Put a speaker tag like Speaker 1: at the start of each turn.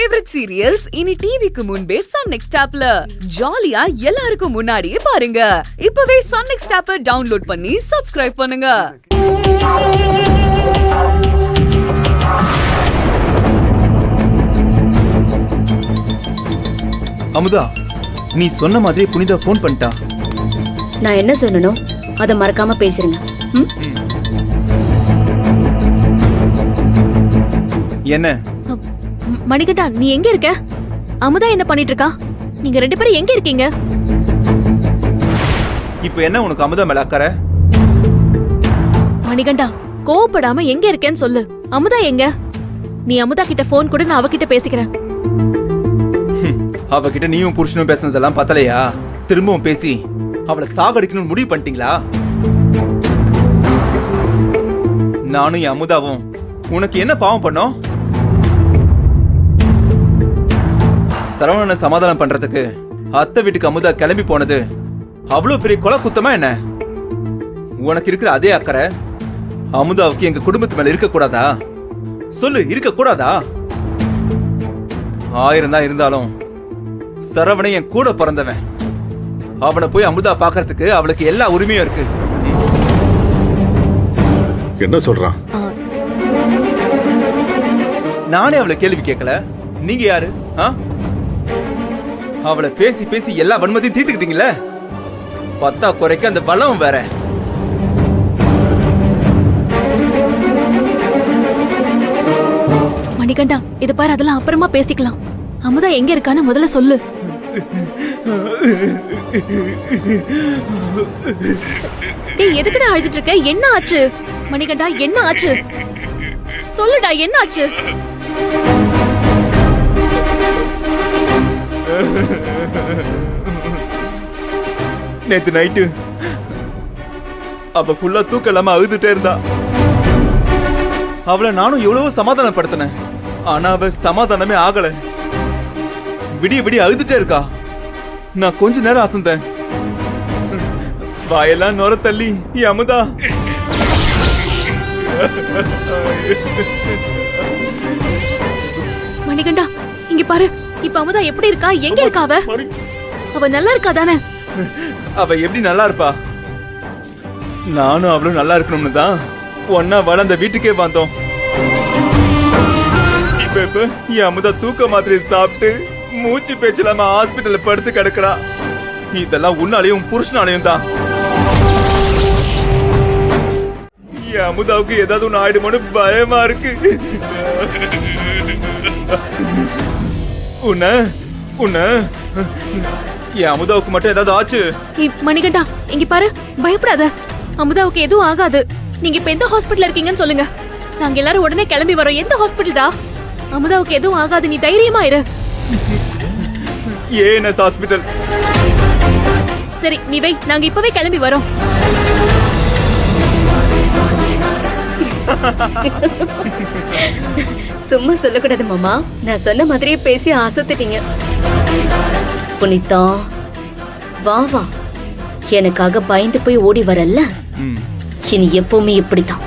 Speaker 1: Favourite serials இனி டிவிக்கு முன்பே சன் நெக்ஸ்ட் ஆப்ல ஜாலியா எல்லாருக்கும் முன்னாடியே பாருங்க. இப்பவே சன் நெக்ஸ்ட் ஆப்பை டவுன்லோட் பண்ணி சப்ஸ்கிரைப் பண்ணுங்க.
Speaker 2: அமுதா, நீ சொன்ன மாதிரி புனிதா போன் பண்ணிட்டா.
Speaker 3: நான் என்ன சொன்னனோ அதை மறக்காம பேசுறேங்க.
Speaker 2: என்ன
Speaker 4: மணிகண்டா, நீ எங்க இருக்க? அமுதா என்ன பண்ணிட்டு இருக்கா? நீங்க ரெண்டு பேரும் எங்க இருக்கீங்க?
Speaker 2: இப்ப என்ன உனக்கு அமுதா மேல அக்கறை?
Speaker 4: மணிகண்டா, கோவப்படாம எங்க இருக்கேன்னு சொல்லு. அமுதா எங்க? நீ அமுதா கிட்ட போன் கூட, நான் அவகிட்ட பேசிக்கிறேன்.
Speaker 2: அவகிட்ட நீயும் புருஷனும் பேசுனதெல்லாம் பத்தலையா? திரும்பவும் பேசி அவளை சாகடிக்கணும்னு முடிவு பண்ணிட்டீங்களா? நானும் என் அமுதாவும் உனக்கு என்ன பாவம் பண்ணோம்? சரவணனை சமாதானம் பண்றதுக்கு அத்தை வீட்டுக்கு அமுதா கிளம்பி போனது அவ்வளவு பெரிய கொலை குத்தமா என்ன? உனக்கு இருக்கிற அதே அக்கறை அமுதாவுக்கு எங்க குடும்பத்து மேல இருக்க கூடாதா? சொல்லு, இருக்க கூடாதா? 1000 தான் இருந்தாலும் சரவணை என் கூட பிறந்தவன். அவனை போய் அமுதா பாக்குறதுக்கு அவளுக்கு எல்லா உரிமையும் இருக்கு.
Speaker 5: என்ன சொல்றான்?
Speaker 2: நானே அவளை கேள்வி கேட்கல, நீங்க யாரு? அவளை பேசி பேசி எல்லா வன்மத்தையும் தீர்த்துக்கிட்டீங்களே, பத்தா குறைக்க அந்த பலம் வேற.
Speaker 4: மணிகண்டா, இது பாரு, அதெல்லாம் அப்புறமா பேசிக்கலாம். அமுதா எங்க இருக்கான்னு முதல்ல சொல்லு. டேய், எதுக்குடா அழுதுட்டு இருக்க? என்ன ஆச்சு மணிகண்டா? என்ன ஆச்சு? சொல்லுடா, என்ன ஆச்சு?
Speaker 2: நேத்து நைட்டு அவ ஃபுல்லா தூக்கம் இல்லாம அழுதுட்டே இருந்தா. அவளை நானும் எவ்வளவோ சமாதானப்படுத்தினேன், ஆனா அவ சமாதானமே ஆகல. விடிய விடிய அழுதுட்டே இருக்கா. நான் கொஞ்ச நேரம் அசந்தேன், வாயெல்லாம் நொர தள்ளி அமுதா
Speaker 4: மணிகண்டா, இங்க பாரு, இப்ப அமுதா எப்படி இருக்கா? எங்க இருக்கா அவ? அவ நல்லா இருக்கா தானே?
Speaker 2: அவ எப்படி நல்லா இருப்பா? நானும் அவளும் நல்லா இருக்கணும்னு தான் ஒன்னா வளர்ந்த வீட்டுக்கே வந்தோம். இப்ப என் அமுதா தூக்க மாத்திரை சாப்பிட்டு மூச்சு பேச்சு இல்லாம ஹாஸ்பிட்டல்ல படுத்து கிடக்குறா. இதெல்லாம் உன்னாலையும் புருஷனாலையும் தான். என் அமுதாவுக்கு ஏதாவது ஒண்ணு ஆயிடுமோன்னு பயமா இருக்கு. உன்ன உன்ன என் அமுதாவுக்கு மட்டும் ஏதாவது ஆச்சு?
Speaker 4: மணிகண்டா, இங்க பாரு, பயப்படாத. அமுதாவுக்கு எதுவும் ஆகாது. நீங்க இப்ப எந்த ஹாஸ்பிட்டல் இருக்கீங்கன்னு சொல்லுங்க, நாங்க எல்லாரும் உடனே கிளம்பி வரோம். எந்த ஹாஸ்பிட்டல்டா? அமுதாவுக்கு எதுவும் ஆகாது, நீ தைரியமா இரு.
Speaker 2: ANS hospital.
Speaker 4: சரி, நீ வை, நாங்க இப்பவே கிளம்பி வரோம்.
Speaker 3: சும்மா சொல்லக்கூடாது மாமா. நான் சொன்ன மாதிரியே பேசி ஆசத்துட்டீங்க. புனிதா, வா வா. எனக்காக பயந்து போய் ஓடி வரல, இனி எப்பவுமே இப்படித்தான்.